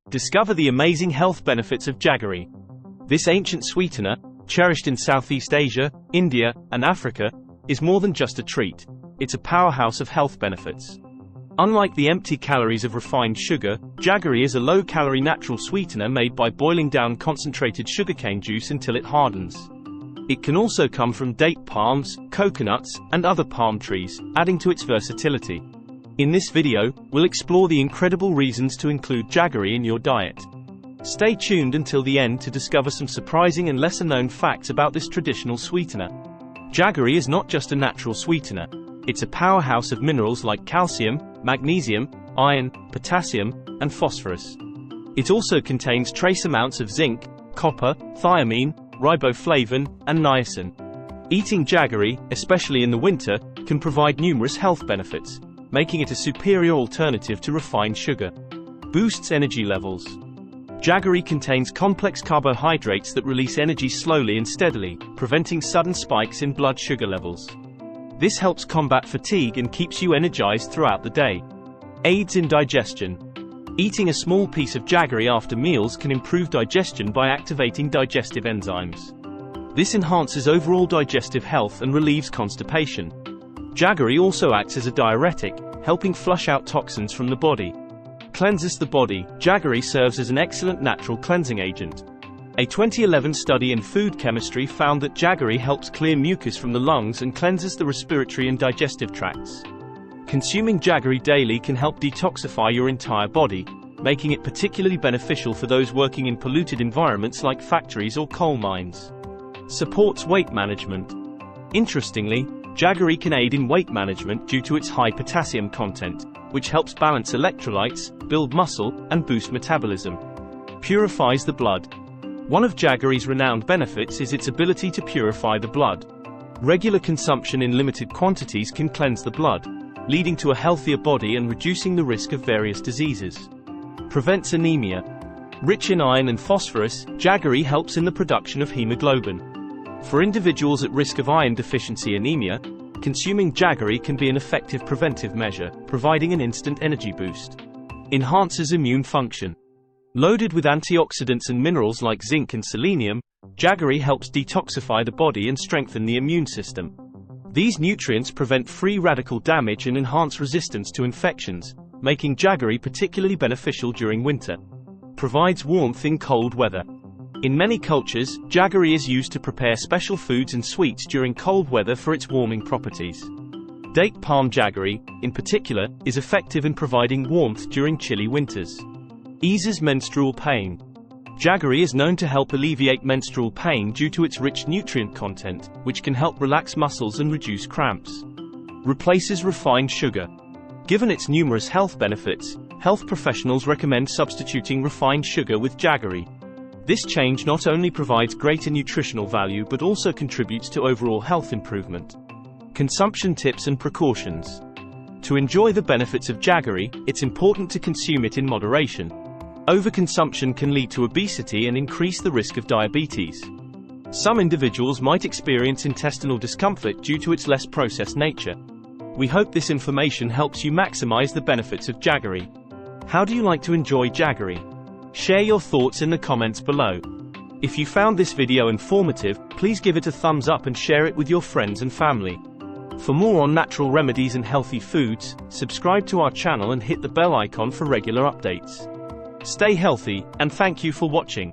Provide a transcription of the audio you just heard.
Discover the amazing health benefits of jaggery. This ancient sweetener, cherished in Southeast Asia, India, and Africa, is more than just a treat. It's a powerhouse of health benefits. Unlike the empty calories of refined sugar, jaggery is a low-calorie natural sweetener made by boiling down concentrated sugarcane juice until it hardens. It can also come from date palms, coconuts, and other palm trees, adding to its versatility. In this video, we'll explore the incredible reasons to include jaggery in your diet. Stay tuned until the end to discover some surprising and lesser-known facts about this traditional sweetener. Jaggery is not just a natural sweetener. It's a powerhouse of minerals like calcium, magnesium, iron, potassium, and phosphorus. It also contains trace amounts of zinc, copper, thiamine, riboflavin, and niacin. Eating jaggery, especially in the winter, can provide numerous health benefits, making it a superior alternative to refined sugar. Boosts energy levels. Jaggery contains complex carbohydrates that release energy slowly and steadily, preventing sudden spikes in blood sugar levels. This helps combat fatigue and keeps you energized throughout the day. Aids in digestion. Eating a small piece of jaggery after meals can improve digestion by activating digestive enzymes. This enhances overall digestive health and relieves constipation. Jaggery also acts as a diuretic, helping flush out toxins from the body. Cleanses the body. Jaggery serves as an excellent natural cleansing agent. A 2011 study in food chemistry found that jaggery helps clear mucus from the lungs and cleanses the respiratory and digestive tracts. Consuming jaggery daily can help detoxify your entire body, making it particularly beneficial for those working in polluted environments like factories or coal mines. Supports weight management. Interestingly, jaggery can aid in weight management due to its high potassium content, which helps balance electrolytes, build muscle, and boost metabolism. Purifies the blood. One of jaggery's renowned benefits is its ability to purify the blood. Regular consumption in limited quantities can cleanse the blood, leading to a healthier body and reducing the risk of various diseases. Prevents anemia. Rich in iron and phosphorus, jaggery helps in the production of hemoglobin. For individuals at risk of iron deficiency anemia, consuming jaggery can be an effective preventive measure, providing an instant energy boost. Enhances immune function. Loaded with antioxidants and minerals like zinc and selenium, jaggery helps detoxify the body and strengthen the immune system. These nutrients prevent free radical damage and enhance resistance to infections, making jaggery particularly beneficial during winter. Provides warmth in cold weather. In many cultures, jaggery is used to prepare special foods and sweets during cold weather for its warming properties. Date palm jaggery, in particular, is effective in providing warmth during chilly winters. Eases menstrual pain. Jaggery is known to help alleviate menstrual pain due to its rich nutrient content, which can help relax muscles and reduce cramps. Replaces refined sugar. Given its numerous health benefits, health professionals recommend substituting refined sugar with jaggery. This change not only provides greater nutritional value but also contributes to overall health improvement. Consumption tips and precautions. To enjoy the benefits of jaggery, it's important to consume it in moderation. Overconsumption can lead to obesity and increase the risk of diabetes. Some individuals might experience intestinal discomfort due to its less processed nature. We hope this information helps you maximize the benefits of jaggery. How do you like to enjoy jaggery? Share your thoughts in the comments below. If you found this video informative, please give it a thumbs up and share it with your friends and family. For more on natural remedies and healthy foods, subscribe to our channel and hit the bell icon for regular updates. Stay healthy, and thank you for watching.